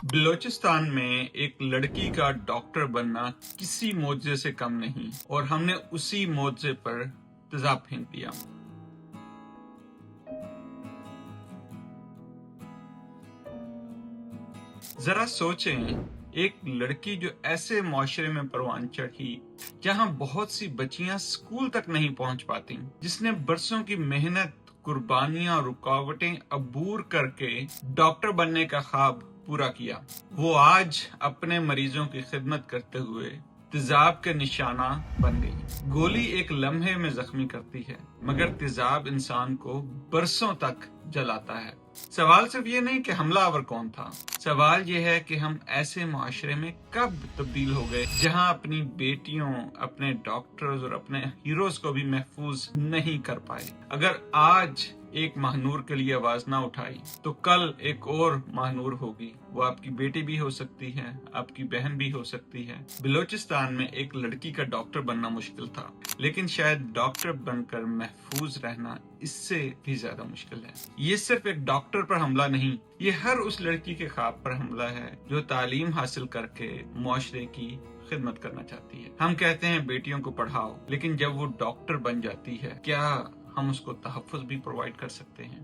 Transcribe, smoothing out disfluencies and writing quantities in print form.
बलूचिस्तान में एक लड़की का डॉक्टर बनना किसी मोर्चे से कम नहीं और हमने उसी मोर्चे पर तेजाब फेंक दिया। जरा सोचें, एक लड़की जो ऐसे माशरे में परवान चढ़ी जहां बहुत सी बच्चियां स्कूल तक नहीं पहुंच पाती, जिसने बरसों की मेहनत, कुर्बानियां और रुकावटें अबूर करके डॉक्टर बनने का ख्वाब पूरा किया, वो आज अपने मरीजों की खिदमत करते हुए तेजाब के निशाना बन गई। गोली एक लम्हे में जख्मी करती है, मगर तेजाब इंसान को बरसों तक जलाता है। सवाल सिर्फ ये नहीं कि हमलावर कौन था, सवाल ये है कि हम ऐसे माशरे में कब तब्दील हो गए जहां अपनी बेटियों, अपने डॉक्टर्स और अपने हीरोज को भी महफूज नहीं कर पाए। अगर आज एक महानूर के लिए आवाज ना उठाई तो कल एक और महानूर होगी। वो आपकी बेटी भी हो सकती है, आपकी बहन भी हो सकती है। बलूचिस्तान में एक लड़की का डॉक्टर बनना मुश्किल था, लेकिन शायद डॉक्टर बनकर महफूज रहना इससे भी ज्यादा मुश्किल है। ये सिर्फ एक डॉक्टर पर हमला नहीं, ये हर उस लड़की के ख्वाब पर हमला है जो तालीम हासिल करके मुआशरे की खिदमत करना चाहती है। हम कहते हैं बेटियों को पढ़ाओ, लेकिन जब वो डॉक्टर बन जाती है, क्या हम उसको तहफ़्फ़ुज़ भी प्रोवाइड कर सकते हैं?